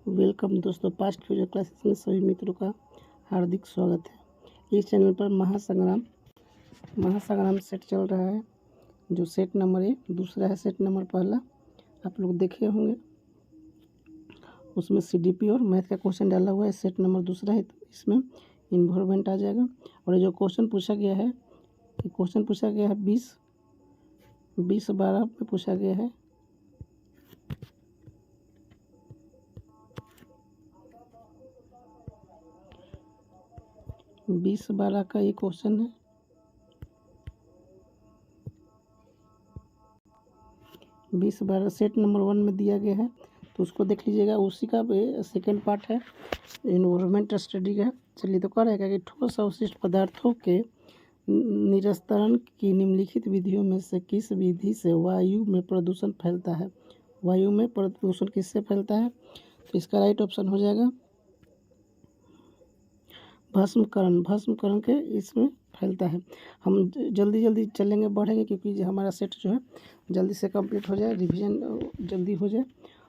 Welcome दोस्तों, past future classes में सभी मित्रों का हार्दिक स्वागत है। इस चैनल पर महासंग्राम सेट चल रहा है, जो सेट नंबर 1, दूसरा है सेट नंबर पहला। आप लोग देखे होंगे, उसमें सीडीपी और मैथ का क्वेश्चन डाला हुआ है। सेट नंबर दूसरा है, तो इसमें इन्वायरमेंट आ जाएगा। और ये जो क्वेश्चन पूछा गया है, ये क्वेश्चन पूछा गया है 20-12 में पूछा गया है। बीस 12 का ये क्वेश्चन है। 20-12 सेट नंबर 1 में दिया गया है, तो उसको देख लीजिएगा। उसी का सेकेंड पार्ट है, इन्वायरमेंट स्टडी का। चलिए, तो कह रहेगा कि ठोस अवशिष्ट पदार्थों के निरस्तारण की निम्नलिखित विधियों में से किस विधि से वायु में प्रदूषण फैलता है। वायु में प्रदूषण किससे फैलता है? तो इसका राइट ऑप्शन हो जाएगा भस्मकरण के इसमें फैलता है। हम जल्दी चलेंगे, बढ़ेंगे, क्योंकि हमारा सेट जो है जल्दी से कंप्लीट हो जाए, रिवीजन जल्दी हो जाए।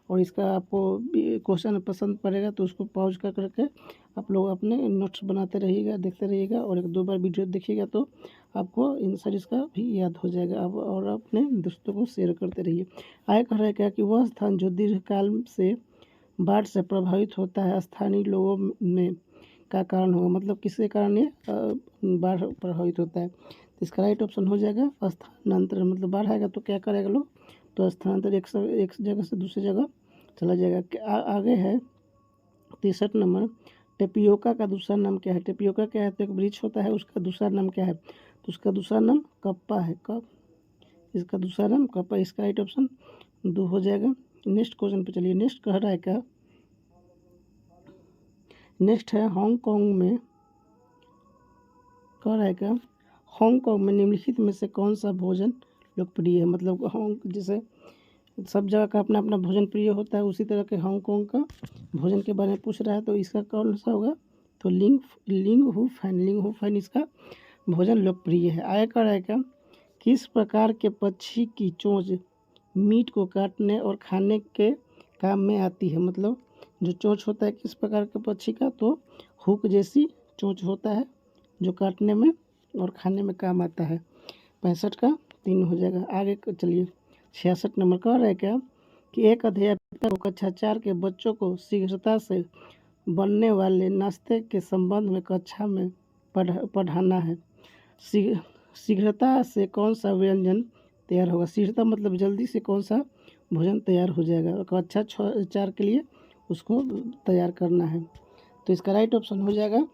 और इसका आपको क्वेश्चन पसंद पड़ेगा तो उसको पॉज कर करके आप लोग अपने नोट्स बनाते रहिएगा, देखते रहिएगा, और 1-2 बार वीडियो देखिएगा तो आपको आंसर इसका भी याद हो जाएगा। अब और अपने दोस्तों को शेयर करते रहिए। आगे कह रहा है क्या कि वह स्थान जो दीर्घकाल से बाढ़ से प्रभावित होता है, स्थानीय लोगों में का कारण होगा। मतलब किसके कारण ये बाढ़ प्रभावित होता है? तो इसका राइट ऑप्शन हो जाएगा स्थानांतरण। मतलब बाढ़ आएगा तो क्या करेगा लोग? तो स्थानांतरण, एक जगह से दूसरी जगह चला जाएगा। आगे है 63 नंबर, टेपियोका का दूसरा नाम क्या है? टेपियोका क्या है? तो एक वृक्ष होता है, उसका दूसरा नाम क्या है? तो उसका दूसरा नाम कप्पा है। इसका दूसरा नाम कप्पा। इसका राइट ऑप्शन 2 हो जाएगा। नेक्स्ट क्वेश्चन पे चलिए। नेक्स्ट कह रहा है क्या? नेक्स्ट है हांगकांग में। कह रहा है क्या? हांगकांग में निम्नलिखित में से कौन सा भोजन लोकप्रिय है? मतलब जैसे सब जगह का अपना अपना भोजन प्रिय होता है, उसी तरह के हांगकांग का भोजन के बारे में पूछ रहा है। तो इसका कौन सा होगा? तो लिंग हू फैन इसका भोजन लोकप्रिय है। आगे कह रहा है क्या? किस प्रकार के पक्षी की चोंच मीट को काटने और खाने के काम में आती है? मतलब जो चोंच होता है किस प्रकार के पक्षी का? तो हुक जैसी चोंच होता है, जो काटने में और खाने में काम आता है। 65 का 3 हो जाएगा। आगे चलिए, 66 नंबर कह रहा है क्या कि एक अध्यापिका को कक्षा 4 के बच्चों को शीघ्रता से बनने वाले नाश्ते के संबंध में कक्षा में पढ़ाना है। शीघ्रता से कौन सा व्यंजन तैयार होगा? शीघ्रता मतलब जल्दी से कौन सा भोजन तैयार हो जाएगा? कक्षा 4 के लिए उसको तैयार करना है। तो इसका राइट ऑप्शन हो जाएगा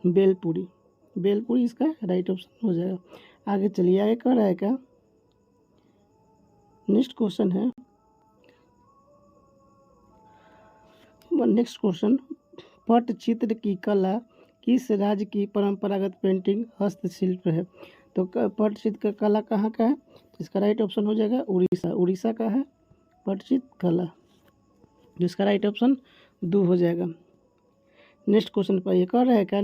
बेलपूरी इसका राइट ऑप्शन हो जाएगा। आगे चलिए, आगे कह रहा है क्या? नेक्स्ट क्वेश्चन है, नेक्स्ट क्वेश्चन, पटचित्र की कला किस राज्य की परंपरागत पेंटिंग हस्तशिल्प है? तो पटचित्र का कला कहाँ का है? तो इसका राइट ऑप्शन हो जाएगा उड़ीसा का है पटचित्र कला, जिसका राइट ऑप्शन 2 हो जाएगा। नेक्स्ट क्वेश्चन पर ये कह रहा है क्या?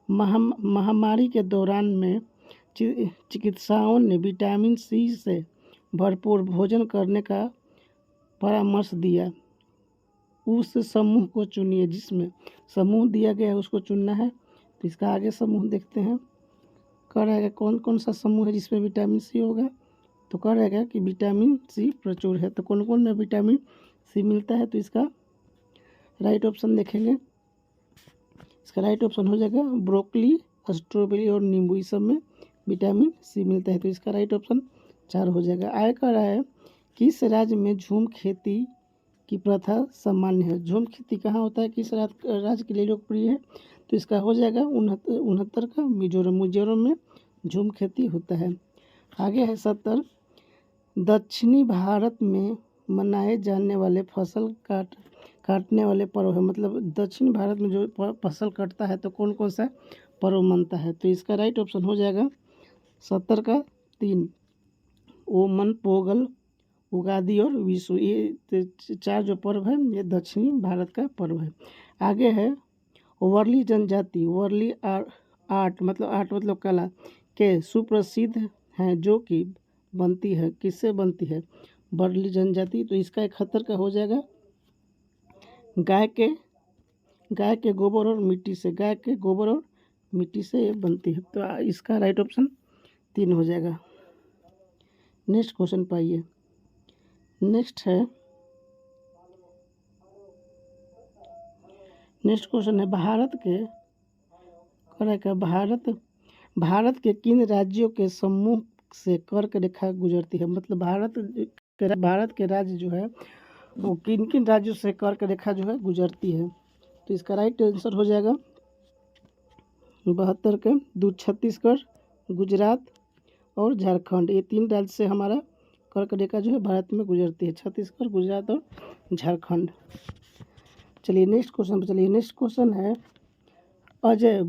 महामारी के दौरान में चिकित्साओं ने विटामिन सी से भरपूर भोजन करने का परामर्श दिया। उस समूह को चुनिए। जिसमें समूह दिया गया है उसको चुनना है। तो इसका आगे समूह देखते हैं। कह रहेगा कौन कौन सा समूह है जिसमें विटामिन सी होगा? तो कह रहेगा कि विटामिन सी प्रचुर है। तो कौन कौन में विटामिन सी मिलता है? तो इसका राइट ऑप्शन देखेंगे। इसका राइट ऑप्शन हो जाएगा ब्रोकली, स्ट्रॉबेरी और नींबू। इस सब में विटामिन सी मिलता है। तो इसका राइट ऑप्शन 4 हो जाएगा। आगे कह रहा है किस राज्य में झूम खेती की प्रथा सामान्य है? झूम खेती कहाँ होता है, किस राज्य के लिए लोकप्रिय है? तो इसका हो जाएगा 69 का मिजोरम में झूम खेती होता है। आगे है 70, दक्षिणी भारत में मनाए जाने वाले फसल काटने वाले पर्व है। मतलब दक्षिण भारत में जो फसल कटता है तो कौन कौन सा पर्व मनता है? तो इसका राइट ऑप्शन हो जाएगा 70 का 3, ओमन, पोगल, उगादी और विशु। ये 4 जो पर्व है ये दक्षिणी भारत का पर्व है। आगे है वर्ली जनजाति, वर्ली आर्ट मतलब कला के सुप्रसिद्ध हैं, जो कि बनती है किससे बनती है? वर्ली जनजाति। तो इसका 71 का हो जाएगा गाय के गाय के गोबर और मिट्टी से, गाय के गोबर और मिट्टी से ये बनती है। तो इसका राइट ऑप्शन 3 हो जाएगा। नेक्स्ट क्वेश्चन पाइए। नेक्स्ट क्वेश्चन है भारत के किन राज्यों के समूह से कर्क रेखा गुजरती है। मतलब भारत के राज्य जो है वो किन किन राज्यों से कर्क रेखा जो है गुजरती है। तो इसका राइट आंसर हो जाएगा 72 के छत्तीसगढ़, गुजरात और झारखंड। ये 3 राज्य से हमारा कर्क रेखा जो है भारत में गुजरती है, छत्तीसगढ़, गुजरात और झारखंड। चलिए नेक्स्ट क्वेश्चन पर चलिए। नेक्स्ट क्वेश्चन है अजय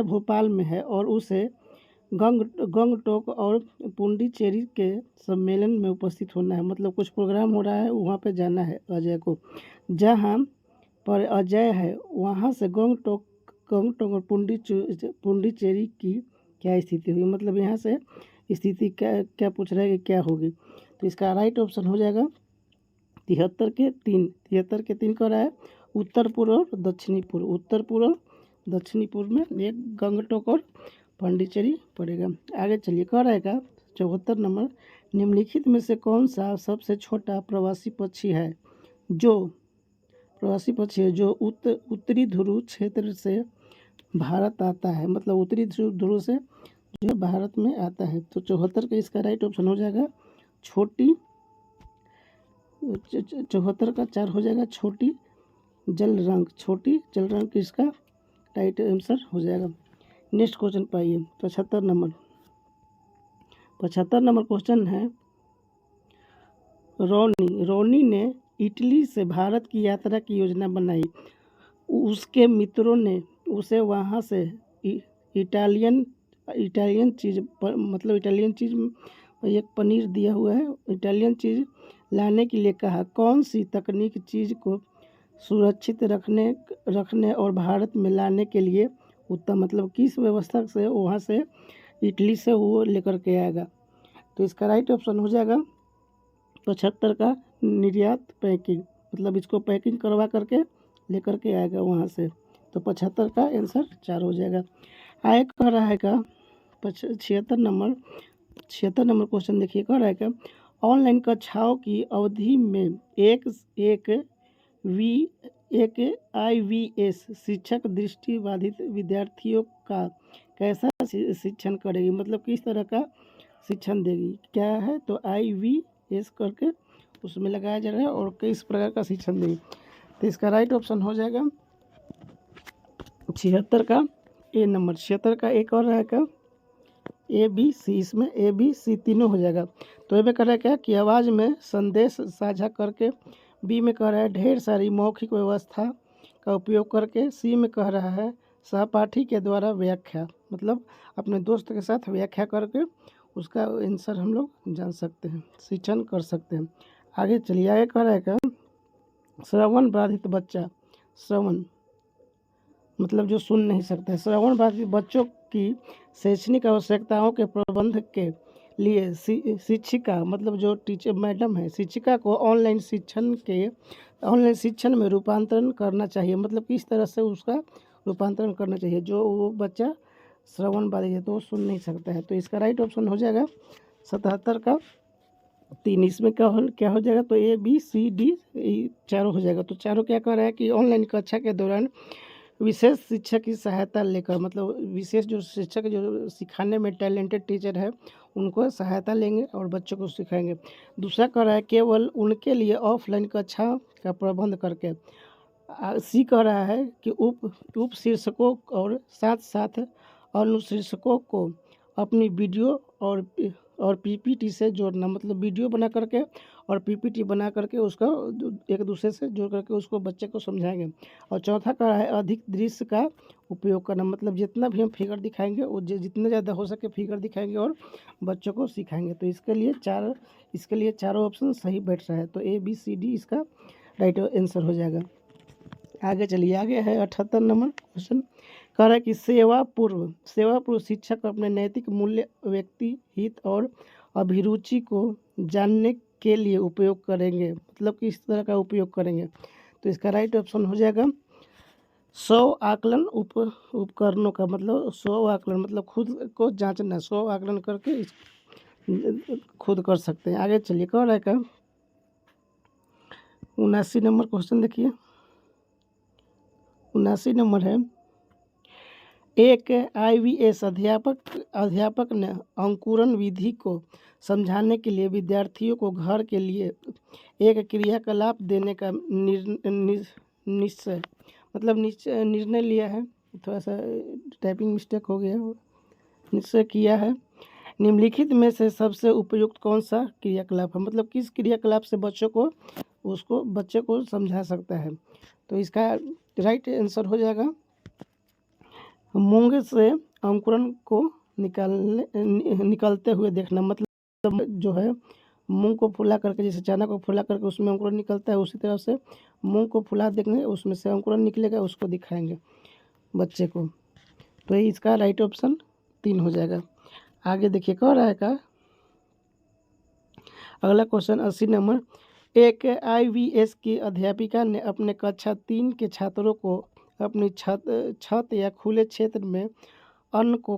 भोपाल में है और उसे गंगटोक और पुडुचेरी के सम्मेलन में उपस्थित होना है। मतलब कुछ प्रोग्राम हो रहा है, वहाँ पे जाना है अजय को। जहाँ पर अजय है वहाँ से गंगटोक और पुडुचेरी की क्या स्थिति होगी। मतलब यहाँ से स्थिति क्या पूछ रहा है कि क्या होगी। तो इसका राइट ऑप्शन हो जाएगा 73 के 3 कर रहा है उत्तर पूर्व और दक्षिणी पूर्व। उत्तर पूर्व और दक्षिणी पूर्व में एक गंगटोक और पांडिचेरी पड़ेगा। आगे चलिए कह रहेगा 74 नंबर, निम्नलिखित में से कौन सा सबसे छोटा प्रवासी पक्षी है जो उत्तरी ध्रुव क्षेत्र से भारत आता है। मतलब उत्तरी ध्रुव से जो है भारत में आता है। तो 74 का इसका राइट ऑप्शन हो जाएगा 74 का 4 हो जाएगा छोटी जल रंग इसका राइट आंसर हो जाएगा। नेक्स्ट क्वेश्चन पाइए 75 नंबर क्वेश्चन है रोनी ने इटली से भारत की यात्रा की योजना बनाई। उसके मित्रों ने उसे वहाँ से इटालियन चीज़ एक पनीर दिया हुआ है, इटालियन चीज़ लाने के लिए कहा। कौन सी तकनीक चीज़ को सुरक्षित रखने और भारत में लाने के लिए उत्तम, मतलब किस व्यवस्था से वहाँ से इटली से वो लेकर के आएगा। तो इसका राइट ऑप्शन हो जाएगा 75 का निर्यात पैकिंग। मतलब इसको पैकिंग करवा करके लेकर के आएगा वहाँ से। तो 75 का आंसर 4 हो जाएगा। आगे कह रहा है का 76 नंबर क्वेश्चन देखिए। कह रहा है का ऑनलाइन कक्षाओं की अवधि में एक IVS शिक्षक दृष्टिबाधित विद्यार्थियों का कैसा शिक्षण करेगी। मतलब किस तरह का शिक्षण देगी, क्या है। तो IVS करके उसमें लगाया जा रहा है और किस प्रकार का शिक्षण देगी। तो इसका राइट ऑप्शन हो जाएगा 76 का ए नंबर। 76 का एक और रहेगा ABC, इसमें ABC तीनों हो जाएगा। तो ए में कह रहा है क्या कि आवाज़ में संदेश साझा करके। बी में कह रहा है ढेर सारी मौखिक व्यवस्था का उपयोग करके। सी में कह रहा है सहपाठी के द्वारा व्याख्या, मतलब अपने दोस्त के साथ व्याख्या करके उसका आंसर हम लोग जान सकते हैं, शिक्षण कर सकते हैं। आगे चलिए। आगे कह रहा है क्या श्रवण बाधित बच्चा, श्रवण मतलब जो सुन नहीं सकते। श्रवण बाधित बच्चों की शैक्षणिक आवश्यकताओं के प्रबंध के लिए शिक्षिका, मतलब जो टीचर मैडम है, शिक्षिका को ऑनलाइन शिक्षण में रूपांतरण करना चाहिए। मतलब किस तरह से उसका रूपांतरण करना चाहिए। जो वो बच्चा श्रवण बाधित है तो वो सुन नहीं सकता है। तो इसका राइट ऑप्शन हो जाएगा 77 का 3। इसमें क्या हो जाएगा। तो ABCD चारों हो जाएगा। तो चारों क्या कह रहा है कि ऑनलाइन कक्षा के दौरान विशेष शिक्षक की सहायता लेकर, मतलब विशेष जो शिक्षक जो सिखाने में टैलेंटेड टीचर है उनको सहायता लेंगे और बच्चों को सिखाएंगे। दूसरा कह रहा है केवल उनके लिए ऑफलाइन कक्षा का प्रबंध करके। सी कह रहा है कि उप शीर्षकों और साथ साथ अनुशीर्षकों को अपनी वीडियो और PPT से जोड़ना। मतलब वीडियो बना करके और PPT बना करके उसका एक दूसरे से जोड़ करके उसको बच्चे को समझाएंगे। और चौथा कहा है अधिक दृश्य का उपयोग करना। मतलब जितना भी हम फिगर दिखाएंगे वो जितने ज़्यादा हो सके फिगर दिखाएंगे और बच्चों को सिखाएंगे। तो इसके लिए चारों ऑप्शन सही बैठ रहा है। तो ABCD इसका राइट आंसर हो जाएगा। आगे चलिए। आगे है 78 नंबर क्वेश्चन। कह रहा है कि सेवा पूर्व शिक्षक अपने नैतिक मूल्य, व्यक्ति हित और अभिरुचि को जानने के लिए उपयोग करेंगे। मतलब किस तरह का उपयोग करेंगे। तो इसका राइट ऑप्शन हो जाएगा 100 आकलन उपकरणों का, मतलब 100 आकलन मतलब खुद को जांचना, 100 आकलन करके खुद कर सकते हैं। आगे चलिए, कह रहा है का 79 नंबर क्वेश्चन देखिए। 79 नंबर है, एक IVS अध्यापक ने अंकुरण विधि को समझाने के लिए विद्यार्थियों को घर के लिए एक क्रियाकलाप देने का निर्णय लिया है। थोड़ा सा टाइपिंग मिस्टेक हो गया, निश्चय किया है। निम्नलिखित में से सबसे उपयुक्त कौन सा क्रियाकलाप है, मतलब किस क्रियाकलाप से बच्चे को समझा सकता है। तो इसका राइट आंसर हो जाएगा मूंग से अंकुरन को निकलते हुए देखना। मतलब जो है मूंग को फुला करके, जैसे चना को फुला करके उसमें अंकुरन निकलता है, उसी तरह से मूंग को फुला देंगे, उसमें से अंकुरन निकलेगा, उसको दिखाएंगे बच्चे को। तो इसका राइट ऑप्शन 3 हो जाएगा। आगे देखिए, कह रहा है का अगला क्वेश्चन 80 नंबर, एक IVS की अध्यापिका ने अपने कक्षा 3 के छात्रों को अपनी छत या खुले क्षेत्र में अन्न को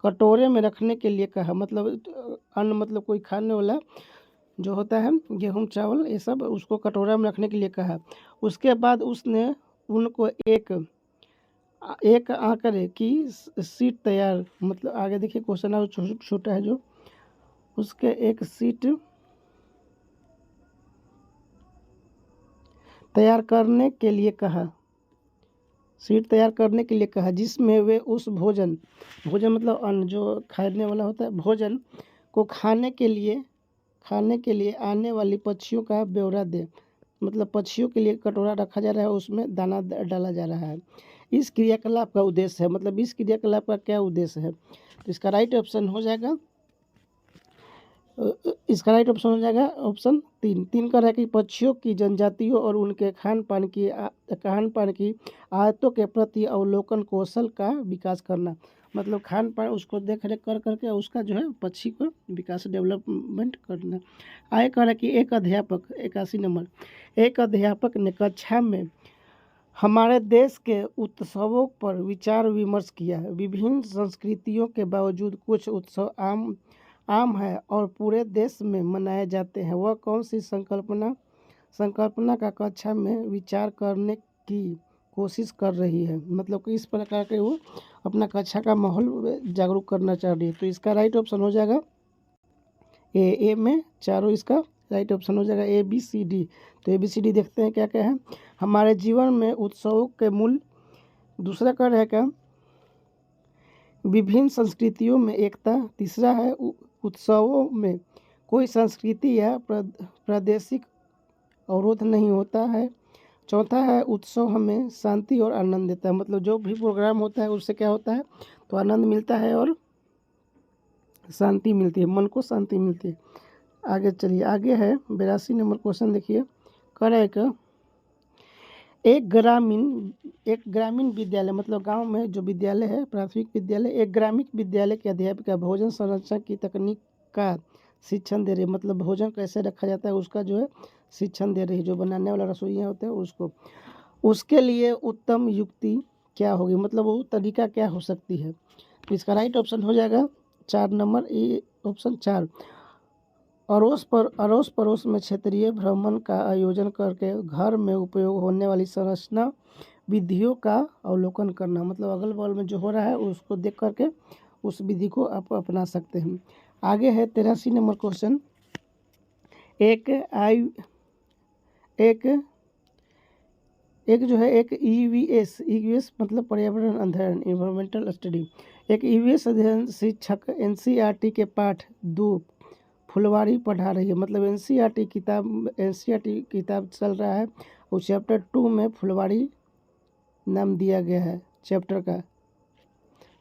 कटोरे में रखने के लिए कहा। मतलब अन्न मतलब कोई खाने वाला जो होता है, गेहूं चावल ये सब, उसको कटोरा में रखने के लिए कहा। उसके बाद उसने उनको एक आंकड़े की सीट तैयार, मतलब आगे देखिए क्वेश्चन और छोटा है जो, उसके एक सीट तैयार करने के लिए कहा, जिसमें वे उस भोजन मतलब अन्न जो खाने वाला होता है, भोजन को खाने के लिए आने वाली पक्षियों का ब्यौरा दे। मतलब पक्षियों के लिए कटोरा रखा जा रहा है, उसमें दाना डाला जा रहा है। इस क्रियाकलाप का उद्देश्य है, मतलब इस क्रियाकलाप का क्या उद्देश्य है। तो इसका राइट ऑप्शन हो जाएगा ऑप्शन 3 का है कि पक्षियों की जनजातियों और उनके खान पान की आदतों के प्रति अवलोकन कौशल का विकास करना। मतलब खान पान उसको देख रेख कर करके उसका जो है पक्षी को विकास डेवलपमेंट करना। आगे कह रहा है कि एक अध्यापक 81 नंबर, एक अध्यापक ने कक्षा में हमारे देश के उत्सवों पर विचार विमर्श किया। विभिन्न संस्कृतियों के बावजूद कुछ उत्सव आम है और पूरे देश में मनाए जाते हैं। वह कौन सी संकल्पना का कक्षा में विचार करने की कोशिश कर रही है। मतलब कि इस प्रकार के वो अपना कक्षा का माहौल जागरूक करना चाह रही है। तो इसका राइट ऑप्शन हो जाएगा ए में चारों, इसका राइट ऑप्शन हो जाएगा ABCD। तो ABCD देखते हैं क्या क्या है। हमारे जीवन में उत्सवों के मूल, दूसरा का रहेगा विभिन्न संस्कृतियों में एकता, तीसरा है उत्सवों में कोई संस्कृति या प्रादेशिक अवरोध नहीं होता है, चौथा है उत्सव हमें शांति और आनंद देता है। मतलब जो भी प्रोग्राम होता है उससे क्या होता है, तो आनंद मिलता है और शांति मिलती है, मन को शांति मिलती है। आगे चलिए, आगे है 82 नंबर क्वेश्चन देखिए। करेगा एक ग्रामीण विद्यालय, मतलब गांव में जो विद्यालय है, प्राथमिक विद्यालय, एक ग्रामीण विद्यालय के अध्यापिका भोजन संरक्षण की तकनीक का शिक्षण दे रही है। मतलब भोजन कैसे रखा जाता है उसका जो है शिक्षण दे रही है, जो बनाने वाला रसोइया होते हैं उसको। उसके लिए उत्तम युक्ति क्या होगी, मतलब वो तरीका क्या हो सकती है। तो इसका राइट ऑप्शन हो जाएगा 4 नंबर, ए ऑप्शन 4, अड़ोस पड़ोस में क्षेत्रीय भ्रमण का आयोजन करके घर में उपयोग होने वाली संरचना विधियों का अवलोकन करना। मतलब अगल बगल में जो हो रहा है उसको देख करके उस विधि को आप अपना सकते हैं। आगे है 83 नंबर क्वेश्चन, एक EVS मतलब पर्यावरण अध्ययन, इन्वायरमेंटल स्टडी। एक EVS अध्ययन शिक्षक NCERT के पाठ 2 फुलवारी पढ़ा रही है। मतलब NCERT किताब चल रहा है और चैप्टर 2 में फुलवारी नाम दिया गया है चैप्टर का,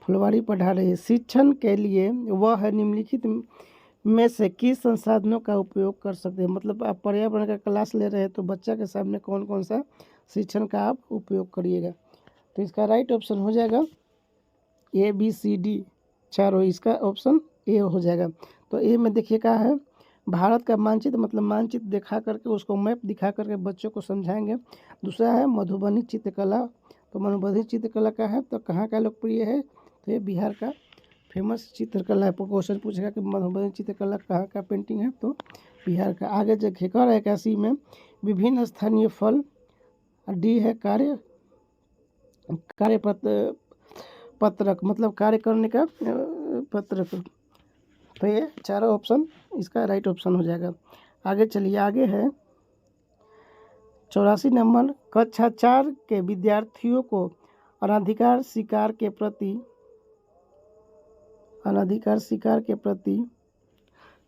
फुलवारी पढ़ा रही है। शिक्षण के लिए वह निम्नलिखित में से किस संसाधनों का उपयोग कर सकते हैं। मतलब आप पर्यावरण का क्लास ले रहे हैं तो बच्चा के सामने कौन कौन सा शिक्षण का आप उपयोग करिएगा। तो इसका राइट ऑप्शन हो जाएगा ABCD चारों, इसका ऑप्शन ए हो जाएगा। तो ए में देखिए क्या है, भारत का मानचित्र मतलब मानचित्र दिखा करके उसको मैप दिखा करके बच्चों को समझाएंगे। दूसरा है मधुबनी चित्रकला, तो मधुबनी चित्रकला का है तो कहाँ का लोकप्रिय है, तो ये बिहार का फेमस चित्रकला है। क्वेश्चन पूछेगा कि मधुबनी चित्रकला कहाँ का पेंटिंग है, तो बिहार का। आगे देखिए कह रहा है 81 में विभिन्न स्थानीय फल, डी है कार्य पत्रक मतलब कार्य करने का पत्रक, तो ये चारों ऑप्शन इसका राइट ऑप्शन हो जाएगा। आगे चलिए, आगे है 84 नंबर, कक्षा 4 के विद्यार्थियों को अनाधिकार शिकार के प्रति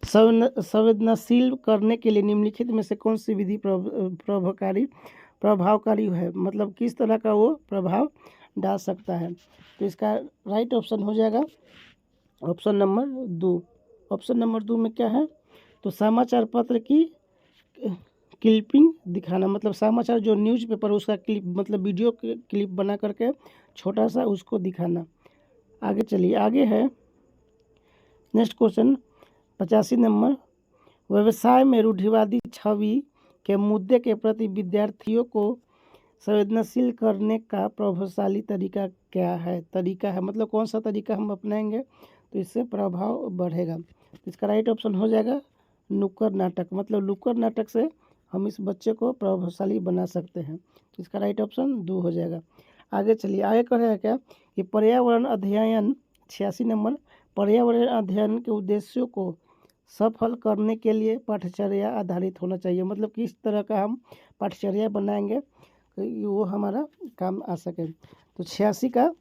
संवेदनशील करने के लिए निम्नलिखित में से कौन सी विधि प्रभावकारी है, मतलब किस तरह का वो प्रभाव डाल सकता है। तो इसका राइट ऑप्शन हो जाएगा ऑप्शन नंबर 2। ऑप्शन नंबर 2 में क्या है, तो समाचार पत्र की क्लिपिंग दिखाना, मतलब समाचार जो न्यूज़पेपर उसका क्लिप मतलब वीडियो क्लिप बना करके छोटा सा उसको दिखाना। आगे चलिए, आगे है नेक्स्ट क्वेश्चन 85 नंबर, व्यवसाय में रूढ़िवादी छवि के मुद्दे के प्रति विद्यार्थियों को संवेदनशील करने का प्रभावशाली तरीका क्या है, तरीका है मतलब कौन सा तरीका हम अपनाएंगे तो इससे प्रभाव बढ़ेगा। इसका राइट ऑप्शन हो जाएगा नुक्कड़ नाटक, मतलब नुक्कड़ नाटक से हम इस बच्चे को प्रभावशाली बना सकते हैं। तो इसका राइट ऑप्शन 2 हो जाएगा। आगे चलिए, आगे कह रहा है क्या कि पर्यावरण अध्ययन 86 नंबर, पर्यावरण अध्ययन के उद्देश्यों को सफल करने के लिए पाठ्यचर्या आधारित होना चाहिए, मतलब किस तरह का हम पाठ्यचर्या बनाएंगे तो वो हमारा काम आ सके। तो 86 का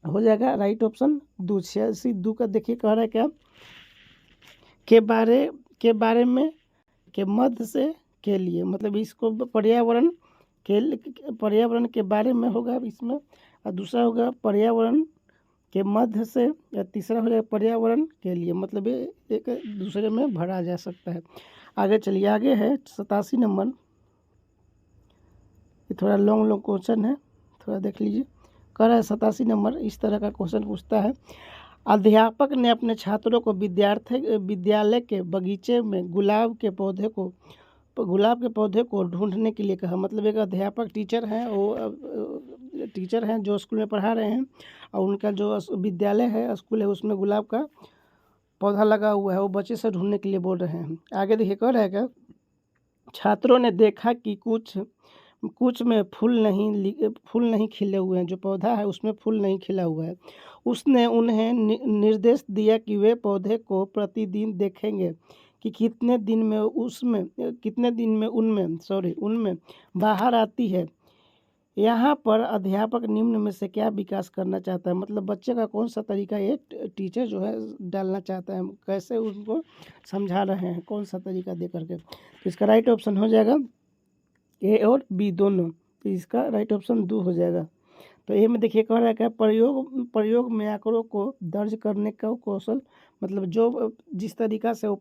हो जाएगा राइट ऑप्शन 2। 86 2 का देखिए कह रहा है क्या, के बारे में के मध्य से के लिए, मतलब इसको पर्यावरण के बारे में होगा इसमें, और दूसरा होगा पर्यावरण के मध्य से, या तीसरा हो जाएगा पर्यावरण के लिए, मतलब ये एक दूसरे में भरा जा सकता है। आगे चलिए, आगे है 87 नंबर, ये थोड़ा लॉन्ग क्वेश्चन है, थोड़ा देख लीजिए। कह रहा है 87 नंबर इस तरह का क्वेश्चन पूछता है, अध्यापक ने अपने छात्रों को विद्यालय के बगीचे में गुलाब के पौधे को ढूंढने के लिए कहा, मतलब एक अध्यापक टीचर हैं, वो टीचर हैं जो स्कूल में पढ़ा रहे हैं, और उनका जो विद्यालय है स्कूल है उसमें गुलाब का पौधा लगा हुआ है, वो बच्चे से ढूंढने के लिए बोल रहे हैं। आगे देखिए कह रहा है क्या, छात्रों ने देखा कि कुछ में फूल नहीं खिले हुए हैं, जो पौधा है उसमें फूल नहीं खिला हुआ है। उसने उन्हें निर्देश दिया कि वे पौधे को प्रतिदिन देखेंगे कि कितने दिन में उनमें बाहर आती है। यहाँ पर अध्यापक निम्न में से क्या विकास करना चाहता है, मतलब बच्चे का कौन सा तरीका ये टीचर जो है डालना चाहता है, कैसे उनको समझा रहे हैं, कौन सा तरीका दे करके। तो इसका राइट ऑप्शन हो जाएगा ए और बी दोनों, तो इसका राइट ऑप्शन 2 हो जाएगा। तो ए में देखिए कह रहा है क्या, प्रयोग में आंकड़ों को दर्ज करने का कौशल, मतलब जो जिस तरीका से वो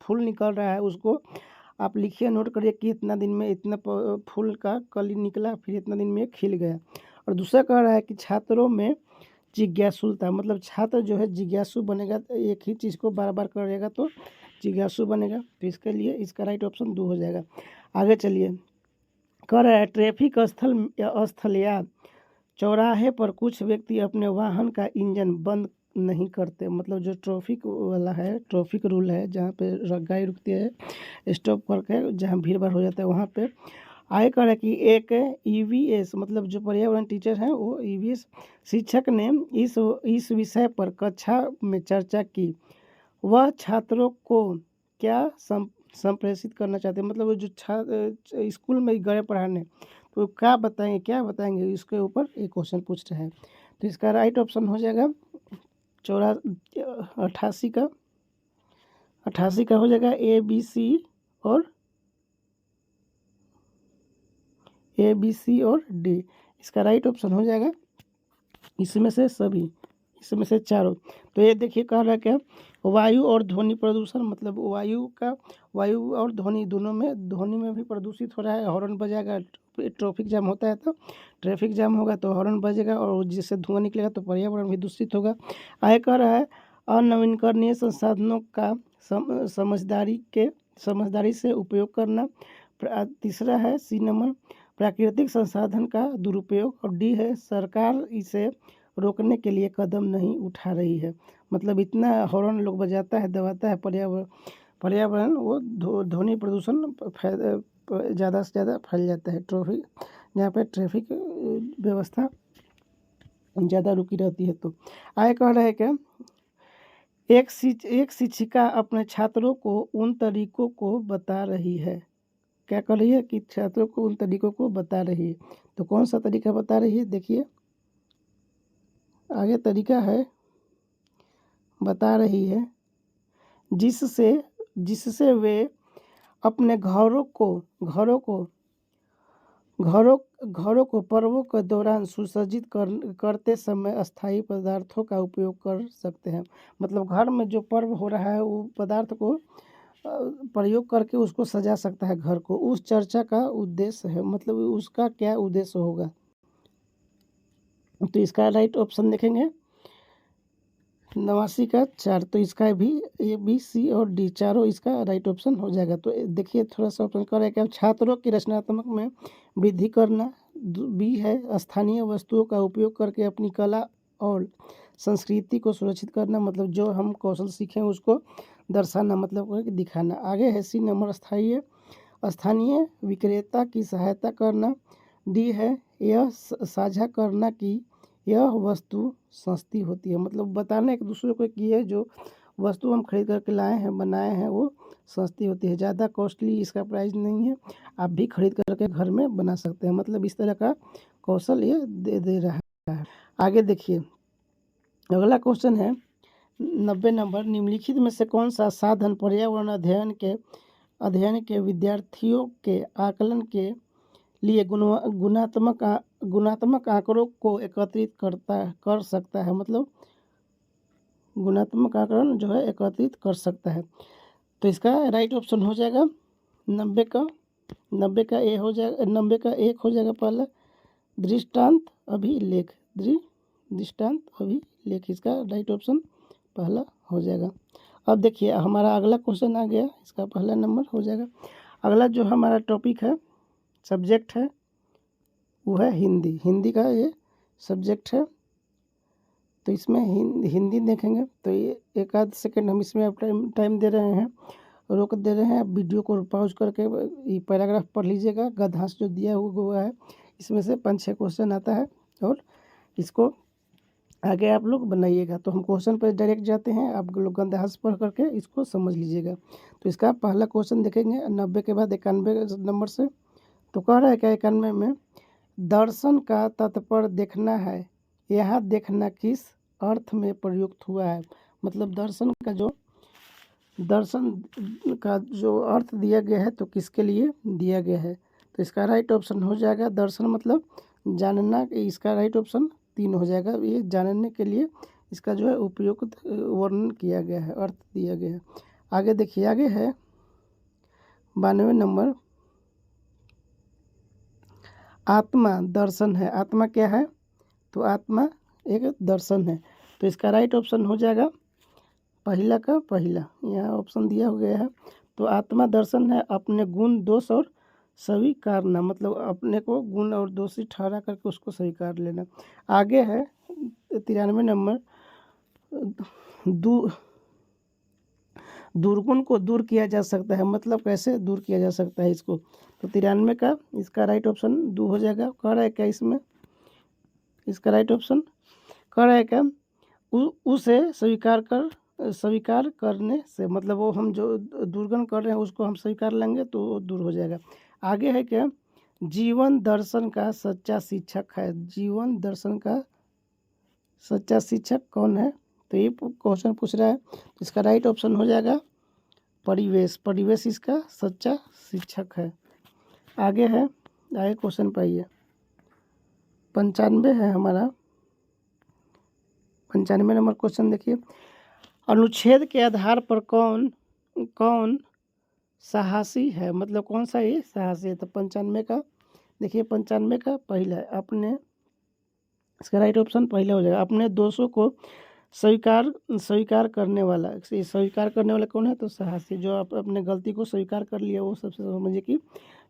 फूल निकल रहा है उसको आप लिखिए, नोट करिए कि इतना दिन में इतना फूल का कली निकला, फिर इतना दिन में खिल गया। और दूसरा कह रहा है कि छात्रों में जिज्ञासुलता, मतलब छात्र जो है जिज्ञासु बनेगा, एक ही चीज़ को बार बार करेगा तो जिज्ञासु बनेगा, तो इसके लिए इसका राइट ऑप्शन 2 हो जाएगा। आगे चलिए, कह रहा है ट्रैफिक स्थल या चौराहे पर कुछ व्यक्ति अपने वाहन का इंजन बंद नहीं करते, मतलब जो ट्रैफिक रूल है, जहाँ पे गाड़ी रुकती है स्टॉप करके, जहाँ भीड़ भाड़ हो जाता है वहाँ पे। आगे कह रहा है कि एक ईवीएस मतलब जो पर्यावरण टीचर हैं वो ईवीएस शिक्षक ने इस विषय पर कक्षा में चर्चा की। वह छात्रों को क्या संप्रेषित करना चाहते हैं, मतलब वो जो स्कूल में गए पढ़ाने तो क्या बताएंगे इसके ऊपर एक क्वेश्चन पूछ रहे हैं। तो इसका राइट ऑप्शन हो जाएगा 88 का हो जाएगा ए बी सी और डी, इसका राइट ऑप्शन हो जाएगा इसमें से चारों। तो ये देखिए कह रहा है क्या, वायु और ध्वनि प्रदूषण, मतलब वायु और ध्वनि दोनों में, ध्वनि में भी प्रदूषित हो रहा है, हॉर्न बजाएगा, ट्रैफिक जाम होता है तो ट्रैफिक जाम होगा तो हॉर्न बजेगा, और जिससे धुआं निकलेगा तो पर्यावरण भी दूषित होगा। आगे कह रहा है अनवीनकरणीय संसाधनों का समझदारी से उपयोग करना। तीसरा है सी नंबर प्राकृतिक संसाधन का दुरुपयोग। और डी है सरकार इसे रोकने के लिए कदम नहीं उठा रही है। मतलब इतना हॉर्न लोग बजाता है, दबाता है, पर्यावरण वो ध्वनि प्रदूषण ज़्यादा से ज़्यादा फैल जाता है। जहाँ पे ट्रैफिक व्यवस्था ज़्यादा रुकी रहती है। तो आगे कह रहा है क्या, एक शिक्षिका अपने छात्रों को उन तरीकों को बता रही है। क्या कर रही है कि छात्रों को उन तरीकों को बता रही है। तो कौन सा तरीका बता रही है, देखिए आगे तरीका है, बता रही है जिससे वे अपने घरों को पर्वों के दौरान सुसज्जित करते समय अस्थायी पदार्थों का उपयोग कर सकते हैं। मतलब घर में जो पर्व हो रहा है वो पदार्थ को प्रयोग करके उसको सजा सकता है घर को। उस चर्चा का उद्देश्य है, मतलब उसका क्या उद्देश्य होगा। तो इसका राइट ऑप्शन देखेंगे 89 का 4। तो इसका भी ए बी सी और डी चारों इसका राइट ऑप्शन हो जाएगा। तो देखिए थोड़ा सा ऑप्शन कर क्या, छात्रों की रचनात्मक में वृद्धि करना। बी है स्थानीय वस्तुओं का उपयोग करके अपनी कला और संस्कृति को सुरक्षित करना। मतलब जो हम कौशल सीखें उसको दर्शाना, मतलब दिखाना। आगे है सी नंबर स्थानीय विक्रेता की सहायता करना। डी है यह साझा करना कि यह वस्तु सस्ती होती है। मतलब बताना एक दूसरे को कि ये जो वस्तु हम खरीद करके लाए हैं, बनाए हैं, वो सस्ती होती है, ज़्यादा कॉस्टली इसका प्राइस नहीं है, आप भी खरीद करके घर में बना सकते हैं। मतलब इस तरह का कौशल ये दे रहा है। आगे देखिए अगला क्वेश्चन है 90 नंबर, निम्नलिखित में से कौन सा साधन पर्यावरण अध्ययन के विद्यार्थियों के आकलन के लिए गुणात्मक आंकड़ों को एकत्रित कर सकता है। मतलब गुणात्मक आंकड़न जो है एकत्रित कर सकता है। तो इसका राइट ऑप्शन हो जाएगा 90 का ए हो जाएगा, 90 का 1 हो जाएगा पहला दृष्टांत अभिलेख। इसका राइट ऑप्शन पहला हो जाएगा। अब देखिए हमारा अगला क्वेश्चन आ गया, इसका पहला नंबर हो जाएगा। अगला जो हमारा टॉपिक है, सब्जेक्ट है, वो है हिंदी का ये सब्जेक्ट है। तो इसमें हिंदी देखेंगे। तो ये एक आध सेकेंड हम इसमें टाइम दे रहे हैं, रोक दे रहे हैं। आप वीडियो को पॉज करके ये पैराग्राफ पढ़ लीजिएगा। गद्यांश जो दिया हुआ है इसमें से 5-6 क्वेश्चन आता है और इसको आगे आप लोग बनाइएगा। तो हम क्वेश्चन पर डायरेक्ट जाते हैं, आप लोग गद्यांश पढ़ करके इसको समझ लीजिएगा। तो इसका पहला क्वेश्चन देखेंगे 90 के बाद 91 नंबर से। तो कह रहा है क्या 91 में, दर्शन का तात्पर्य देखना है, यह देखना किस अर्थ में प्रयुक्त हुआ है। मतलब दर्शन का जो अर्थ दिया गया है तो किसके लिए दिया गया है। तो इसका राइट ऑप्शन हो जाएगा दर्शन मतलब जानना। इसका राइट ऑप्शन 3 हो जाएगा। ये जानने के लिए इसका जो है उपयुक्त वर्णन किया गया है, अर्थ दिया गया है। आगे देखिए, आगे है 92 नंबर, आत्मा दर्शन है। आत्मा क्या है, तो आत्मा एक दर्शन है। तो इसका राइट ऑप्शन हो जाएगा पहला का पहला, यहाँ ऑप्शन दिया हो गया है। तो आत्मा दर्शन है अपने गुण दोष और स्वीकारना, मतलब अपने को गुण और दोषी ठहरा करके उसको स्वीकार लेना। आगे है 93 नंबर, दुर्गुण को दूर किया जा सकता है। मतलब कैसे दूर किया जा सकता है इसको। तो 93 का इसका राइट ऑप्शन 2 हो जाएगा। कह रहा है क्या इसमें, इसका राइट ऑप्शन कह रहा है क्या, उसे स्वीकार करने से, मतलब वो हम जो दुर्गुण कर रहे हैं उसको हम स्वीकार लेंगे तो वो दूर हो जाएगा। आगे है क्या, जीवन दर्शन का सच्चा शिक्षक है। जीवन दर्शन का सच्चा शिक्षक कौन है, तो ये क्वेश्चन पूछ रहा है। इसका राइट ऑप्शन हो जाएगा परिवेश इसका सच्चा शिक्षक है। आगे है, आगे क्वेश्चन पाइए 95 है हमारा। 95 नंबर क्वेश्चन देखिए, अनुच्छेद के आधार पर कौन साहसी है। मतलब कौन सा ये साहसी है। तो 95 का देखिए, 95 का पहला है अपने, इसका राइट ऑप्शन पहला हो जाएगा, अपने दोषों को स्वीकार स्वीकार करने वाला, स्वीकार करने वाला कौन है? तो साहसी, जो आप अपने गलती को स्वीकार कर लिया वो सबसे समझिए कि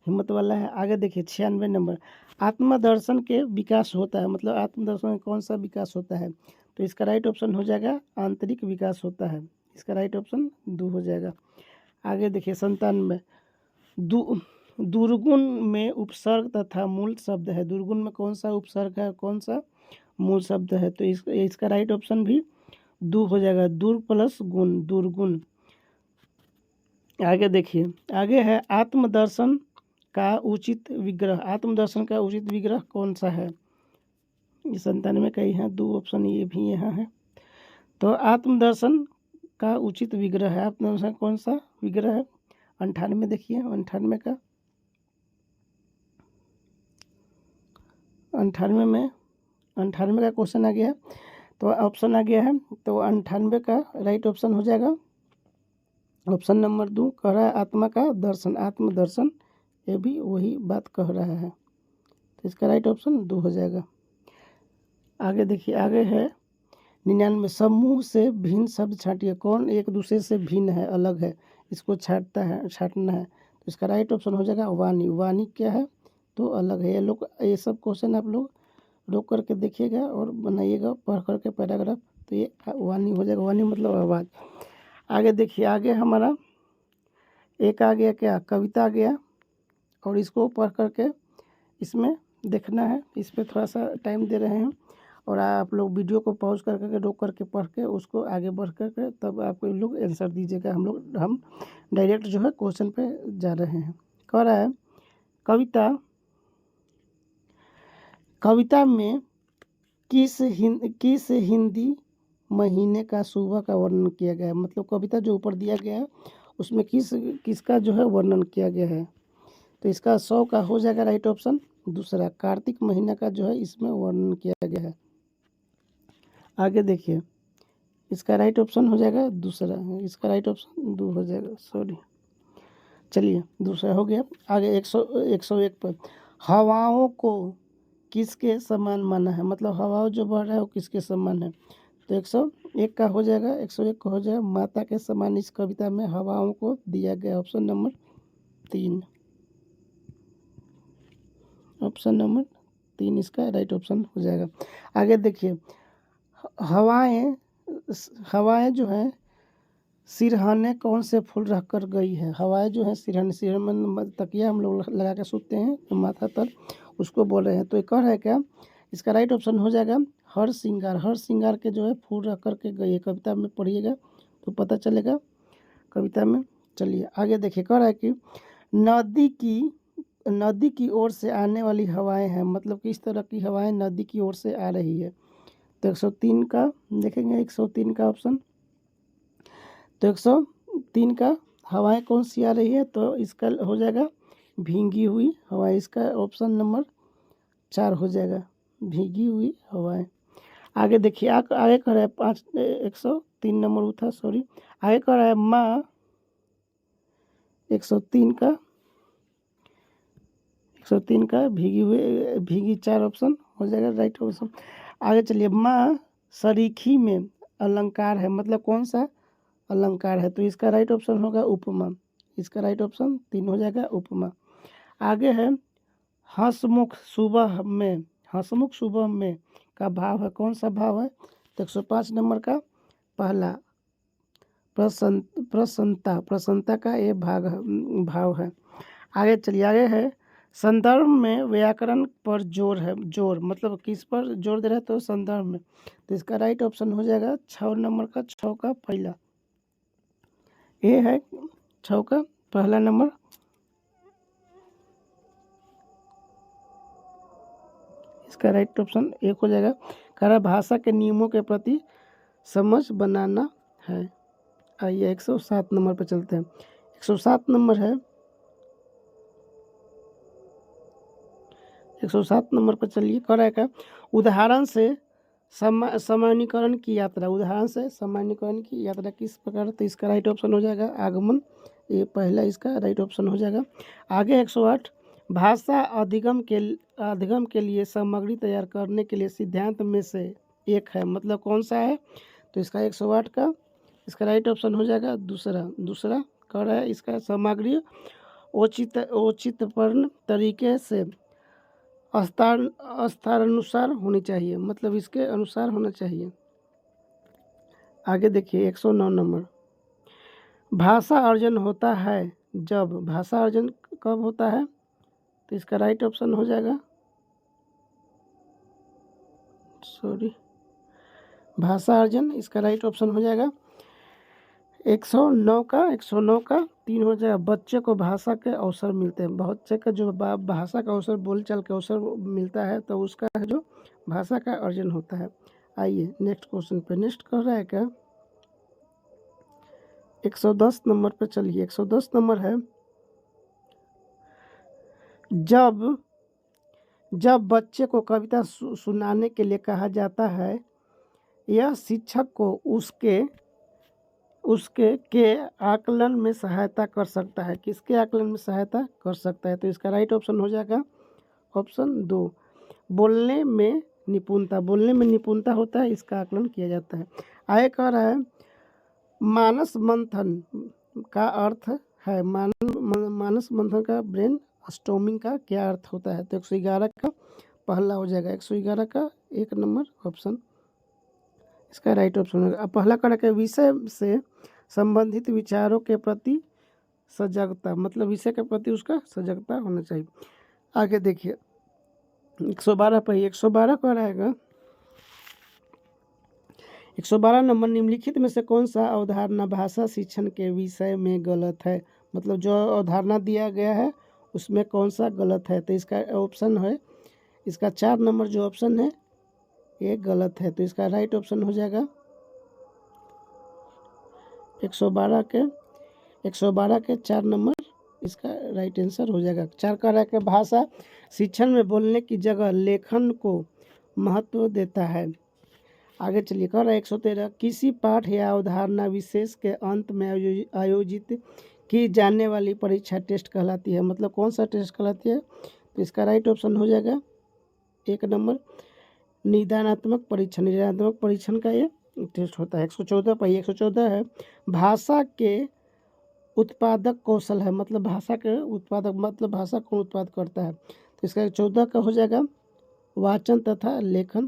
हिम्मत वाला है। आगे देखिए 96 नंबर, आत्मदर्शन के विकास होता है, मतलब आत्मदर्शन में कौन सा विकास होता है? तो इसका राइट ऑप्शन हो जाएगा आंतरिक विकास होता है, इसका राइट ऑप्शन दो हो जाएगा। आगे देखिए 97, दुर्गुण में उपसर्ग तथा मूल शब्द है, दुर्गुण में कौन सा उपसर्ग है, कौन सा मूल शब्द है? तो इसका राइट ऑप्शन भी दू हो जाएगा, दुर् प्लस गुण, दुर्गुण। आगे देखिए, आगे है आत्मदर्शन का उचित विग्रह, आत्मदर्शन का उचित विग्रह कौन सा है? 97 का ही है, दो ऑप्शन ये भी यहाँ है। तो आत्मदर्शन का उचित विग्रह है, आत्मदर्शन कौन सा विग्रह है? 98 देखिए, 98 का, 98 का क्वेश्चन आ गया है, तो ऑप्शन आ गया है, तो 98 का राइट ऑप्शन हो जाएगा ऑप्शन नंबर 2, कह रहा है आत्मा का दर्शन, आत्मदर्शन, ये भी वही बात कह रहा है, तो इसका राइट ऑप्शन 2 हो जाएगा। आगे देखिए, आगे है 99, समूह से भिन्न शब्द छाटिए, कौन एक दूसरे से भिन्न है, अलग है, इसको छाटना है, तो इसका राइट ऑप्शन हो जाएगा वाणी, वाणी क्या है? तो अलग है। ये सब क्वेश्चन आप लोग रोक करके देखिएगा और बनाइएगा पढ़ करके पैराग्राफ, तो ये वाणी हो जाएगा, वाणी मतलब आवाज़। आगे देखिए, आगे हमारा एक आ गया क्या, कविता आ गया, और इसको पढ़ करके इसमें देखना है, इस पर थोड़ा सा टाइम दे रहे हैं, और आप लोग वीडियो को पॉज करके रोक करके पढ़ के उसको आगे बढ़ करके तब आप लोग आंसर दीजिएगा। हम डायरेक्ट जो है क्वेश्चन पे जा रहे हैं। कह रहा है कविता में किस हिंदी महीने का सुबह का वर्णन किया गया है, मतलब कविता जो ऊपर दिया गया है उसमें किसका जो है वर्णन किया गया है? तो इसका 100 का हो जाएगा राइट ऑप्शन दूसरा, कार्तिक महीना का जो है इसमें वर्णन किया गया है। आगे देखिए, इसका राइट ऑप्शन हो जाएगा दूसरा, इसका राइट ऑप्शन 2 हो जाएगा, सॉरी, चलिए दूसरा हो गया। आगे 101 पर, हवाओं को किसके समान माना है, मतलब हवाओं जो बढ़ रहा है वो किसके समान है? तो 101 का हो जाएगा, 101 का हो जाएगा माता के समान, इस कविता में हवाओं को दिया गया, ऑप्शन नंबर 3, ऑप्शन नंबर 3 इसका राइट ऑप्शन हो जाएगा। आगे देखिए, हवाएं जो है सिरहाने कौन से फूल रख कर गई है, हवाएं जो है सिरहाने तकिया हम लोग लगा के सोते हैं तो माथा तर, उसको बोल रहे हैं। तो ये कह रहा है क्या, इसका राइट ऑप्शन हो जाएगा हर श्रृंगार के जो है फूल रख कर के गई है, कविता में पढ़िएगा तो पता चलेगा कविता में। चलिए आगे देखिए, कह रहा है कि नदी की ओर से आने वाली हवाएं हैं, मतलब किस तरह की हवाएं नदी की ओर से आ रही है? तो 103 का देखेंगे, 103 का ऑप्शन, तो 103 का हवाएं कौन सी आ रही है? तो इसका हो जाएगा भीगी हुई हवाएं, इसका ऑप्शन नंबर 4 हो जाएगा, भीगी हुई हवाएं। आगे देखिए, आगे कर रहा है 103 नंबर था, सॉरी, आगे कर रहा है माँ, 103 का भीगी 4 ऑप्शन हो जाएगा राइट ऑप्शन। आगे चलिए, माँ सरीखी में अलंकार है, मतलब कौन सा अलंकार है? तो इसका राइट ऑप्शन होगा उपमा, इसका राइट ऑप्शन 3 हो जाएगा उपमा। आगे है हंसमुख सुबह में का भाव है, कौन सा भाव है? तो 105 नंबर का पहला प्रसन्नता का ये भाव है। आगे चलिए, आगे है संदर्भ में व्याकरण पर जोर मतलब किस पर जोर दे रहा है? तो संदर्भ में, तो इसका राइट ऑप्शन हो जाएगा 6 नंबर का, 6 का पहला, ये है 6 का पहला नंबर। इसका राइट ऑप्शन 1 हो जाएगा, कह भाषा के नियमों के प्रति समझ बनाना है। आइए 107 नंबर पर चलते हैं। 107 नंबर है, 107 नंबर पर चलिए, कह रहा है क्या, उदाहरण से सामान्यीकरण की यात्रा किस प्रकार? तो इसका राइट ऑप्शन हो जाएगा आगमन, ये पहला इसका राइट ऑप्शन हो जाएगा। आगे 108, भाषा अधिगम के लिए सामग्री तैयार करने के लिए सिद्धांत में से एक है, मतलब कौन सा है? तो इसका 108 का इसका राइट ऑप्शन हो जाएगा दूसरा कह रहा है इसका सामग्री औचित्यपूर्ण तरीके से स्थानानुसार होनी चाहिए, मतलब इसके अनुसार होना चाहिए। आगे देखिए 109 नंबर, भाषा अर्जन होता है जब, भाषा अर्जन कब होता है, तो इसका राइट ऑप्शन हो जाएगा भाषा अर्जन इसका राइट ऑप्शन हो जाएगा 109 का 3 हो जाएगा। बच्चे को भाषा के अवसर मिलते हैं, बच्चे का जो भाषा का अवसर बोलचाल का अवसर मिलता है तो उसका जो भाषा का अर्जन होता है। आइए नेक्स्ट क्वेश्चन पे, नेक्स्ट कर रहा है क्या 110 नंबर पे चलिए। 110 नंबर है, जब बच्चे को कविता सुनाने के लिए कहा जाता है, यह शिक्षक को उसके के आकलन में सहायता कर सकता है। किसके आकलन में सहायता कर सकता है, तो इसका राइट ऑप्शन हो जाएगा ऑप्शन 2, बोलने में निपुणता होता है, इसका आकलन किया जाता है। आगे कह रहा है मानस मंथन का अर्थ है, मानस मंथन का ब्रेन स्टॉर्मिंग का क्या अर्थ होता है, तो 111 का पहला हो जाएगा, 111 का 1 नंबर ऑप्शन इसका राइट ऑप्शन होगा। अब पहला कड़ा के विषय से संबंधित विचारों के प्रति सजगता, मतलब विषय के प्रति उसका सजगता होना चाहिए। आगे देखिए 112 पर 112 का रहेगा 112 नंबर, निम्नलिखित में से कौन सा अवधारणा भाषा शिक्षण के विषय में गलत है, मतलब जो अवधारणा दिया गया है उसमें कौन सा गलत है, तो इसका ऑप्शन है इसका 4 नंबर जो ऑप्शन है ये गलत है, तो इसका राइट ऑप्शन हो जाएगा 112 के 4 नंबर इसका राइट आंसर हो जाएगा। 4 का रहा है भाषा शिक्षण में बोलने की जगह लेखन को महत्व देता है। आगे चलिए कह रहा है 113, किसी पाठ या अवधारणा विशेष के अंत में आयोजित की जाने वाली परीक्षा टेस्ट कहलाती है, मतलब कौन सा टेस्ट कहलाती है, तो इसका राइट ऑप्शन हो जाएगा 1 नंबर निदानात्मक परीक्षण का ये टेस्ट होता है। 114 पर 114 है, भाषा के उत्पादक कौशल है, मतलब भाषा के उत्पादक मतलब भाषा कौन उत्पाद करता है, तो इसका 14 का हो जाएगा वाचन तथा लेखन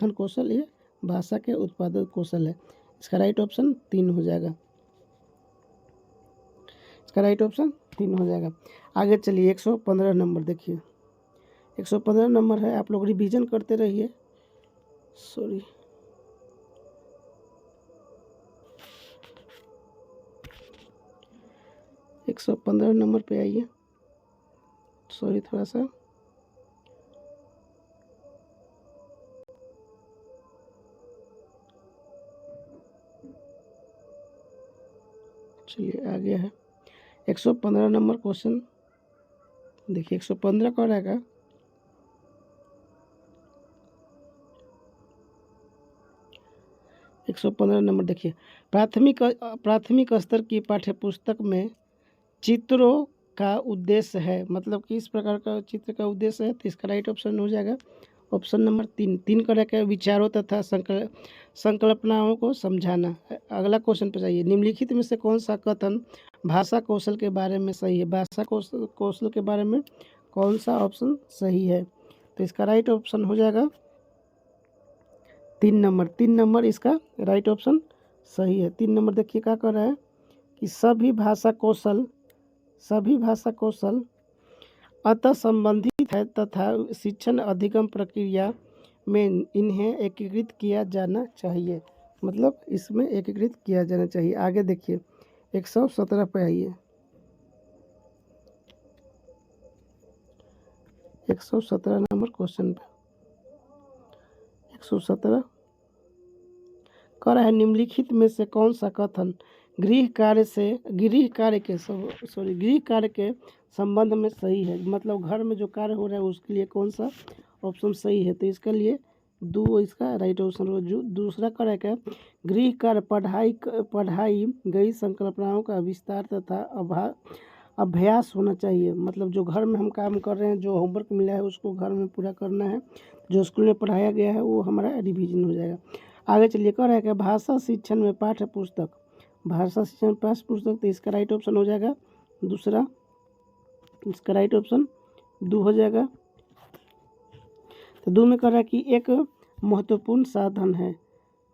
कौशल, ये भाषा के उत्पादक कौशल है, इसका राइट ऑप्शन 3 हो जाएगा, इसका राइट ऑप्शन 3 हो जाएगा। आगे चलिए 115 नंबर देखिए 115 नंबर है, आप लोग रिवीजन करते रहिए। 115 नंबर पे आइए, थोड़ा सा चलिए आ गया है 115 नंबर क्वेश्चन देखिए 115 का रहेगा 115 नंबर देखिए, प्राथमिक स्तर की पाठ्यपुस्तक में चित्रों का उद्देश्य है, मतलब किस प्रकार का चित्र का उद्देश्य है, तो इसका राइट ऑप्शन हो जाएगा ऑप्शन नंबर 3 का रहेगा विचारों तथा संकल्पनाओं को समझाना। अगला क्वेश्चन पे जाइए, निम्नलिखित में से कौन सा कथन भाषा कौशल के बारे में सही है, भाषा कौशल के बारे में कौन सा ऑप्शन सही है, तो इसका राइट ऑप्शन हो जाएगा 3 नंबर इसका राइट ऑप्शन सही है। 3 नंबर देखिए क्या कर रहा है कि सभी भाषा कौशल अतः संबंधित है तथा शिक्षण अधिगम प्रक्रिया में इन्हें एकीकृत किया जाना चाहिए, मतलब इसमें एकीकृत किया जाना चाहिए। आगे देखिए 117 पे आइए 117 नंबर क्वेश्चन पे 117 कह रहा है निम्नलिखित में से कौन सा कथन गृह कार्य के संबंध में सही है, मतलब घर में जो कार्य हो रहा है उसके लिए कौन सा ऑप्शन सही है, तो इसके लिए इसका राइट ऑप्शन हो। जो दूसरा कार्य है गृह कार्य पढ़ाई गई संकल्पनाओं का विस्तार तथा अभ्यास होना चाहिए, मतलब जो घर में हम काम कर रहे हैं जो होमवर्क मिला है उसको घर में पूरा करना है, जो स्कूल में पढ़ाया गया है वो हमारा रिवीजन हो जाएगा। आगे चलिए, कह रहा है कि भाषा शिक्षण में पाठ्य पुस्तक, भाषा शिक्षण में पाठ्य पुस्तक, तो इसका राइट ऑप्शन हो जाएगा दूसरा, इसका राइट ऑप्शन 2 हो जाएगा। तो 2 में कह रहा है कि एक महत्वपूर्ण साधन है,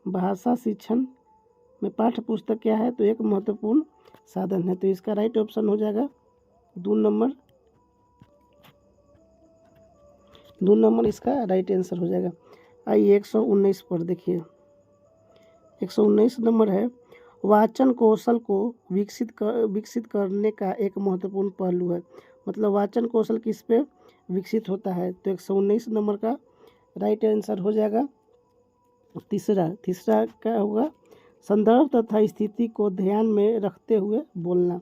भाषा शिक्षण में पाठ्य पुस्तक क्या है, तो एक महत्वपूर्ण साधन है, तो इसका राइट ऑप्शन हो जाएगा 2 नंबर, 2 नंबर इसका राइट आंसर हो जाएगा। आइए 119 पर देखिए, 119 नंबर है, वाचन कौशल को विकसित करने का एक महत्वपूर्ण पहलू है, मतलब वाचन कौशल किस पे विकसित होता है, तो 119 नंबर का राइट आंसर हो जाएगा तीसरा क्या होगा, संदर्भ तथा स्थिति को ध्यान में रखते हुए बोलना।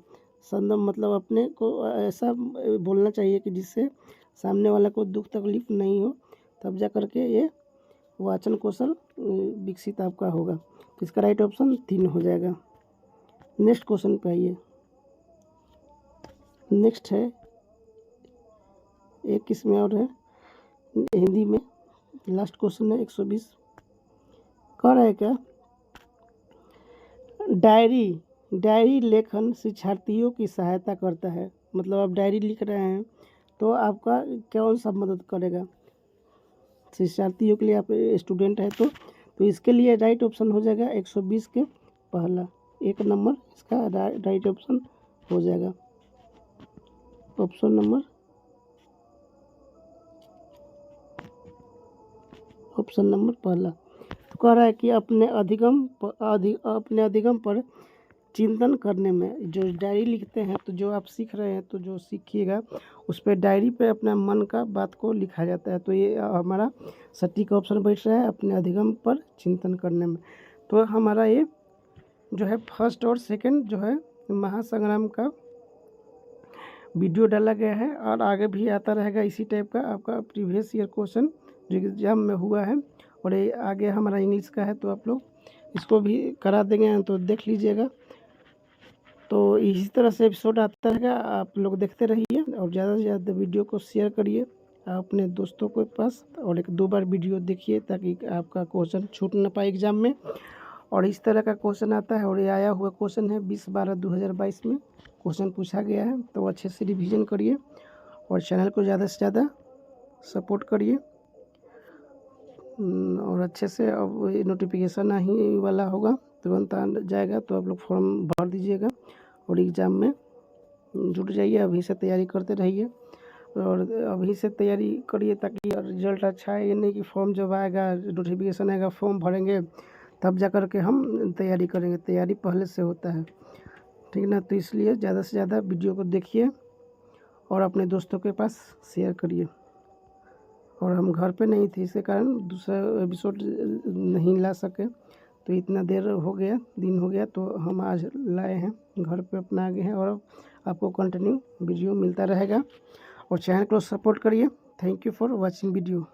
संदर्भ मतलब अपने को ऐसा बोलना चाहिए कि जिससे सामने वाला को दुख तकलीफ नहीं हो, तब जा करके ये वाचन कौशल विकसित आपका होगा। तो इसका राइट ऑप्शन 3 हो जाएगा। नेक्स्ट क्वेश्चन पे आइए, नेक्स्ट है एक किसमें और है, हिंदी में लास्ट क्वेश्चन है 120। कह रहा है क्या, डायरी लेखन शिक्षार्थियों की सहायता करता है, मतलब आप डायरी लिख रहे हैं तो आपका कौन सा मदद करेगा, शिक्षार्थियों के लिए, आप स्टूडेंट है तो इसके लिए राइट ऑप्शन हो जाएगा 120 के पहला 1 नंबर, इसका राइट ऑप्शन हो जाएगा ऑप्शन नंबर पहला। तो कह रहा है कि अपने अधिगम पर चिंतन करने में, जो डायरी लिखते हैं तो जो आप सीख रहे हैं, तो जो सीखिएगा उस पर डायरी पे अपना मन का बात को लिखा जाता है, तो ये हमारा सटीक ऑप्शन बैठ रहा है अपने अधिगम पर चिंतन करने में। तो हमारा ये जो है फर्स्ट और सेकंड जो है महासंग्राम का वीडियो डाला गया है, और आगे भी आता रहेगा इसी टाइप का आपका प्रीवियस ईयर क्वेश्चन जो एग्जाम में हुआ है, और ये आगे हमारा इंग्लिश का है, तो आप लोग इसको भी करा देंगे तो देख लीजिएगा। तो इसी तरह से एपिसोड आता रहेगा, आप लोग देखते रहिए और ज़्यादा से ज़्यादा वीडियो को शेयर करिए अपने दोस्तों के पास, और 1-2 बार वीडियो देखिए ताकि आपका क्वेश्चन छूट ना पाए एग्जाम में। और इस तरह का क्वेश्चन आता है, और ये आया हुआ क्वेश्चन है 20/12/2022 में क्वेश्चन पूछा गया है, तो अच्छे से रिवीजन करिए और चैनल को ज़्यादा से ज़्यादा सपोर्ट करिए, और अच्छे से अब नोटिफिकेशन ही वाला होगा, तुरंत आ जाएगा, तो आप लोग फॉर्म भर दीजिएगा और एग्ज़ाम में जुट जाइए। अभी से तैयारी करते रहिए और अभी से तैयारी करिए ताकि रिजल्ट अच्छा है, ये नहीं कि फॉर्म जब आएगा, नोटिफिकेशन आएगा, फॉर्म भरेंगे तब जा कर के हम तैयारी करेंगे, तैयारी पहले से होता है, ठीक ना। तो इसलिए ज़्यादा से ज़्यादा वीडियो को देखिए और अपने दोस्तों के पास शेयर करिए। और हम घर पे नहीं थे, इसके कारण दूसरा एपिसोड नहीं ला सके, तो इतना देर हो गया, दिन हो गया, तो हम आज लाए हैं, घर पे अपना आ गए हैं, और आपको कंटिन्यू वीडियो मिलता रहेगा, और चैनल को सपोर्ट करिए। Thank you for watching video.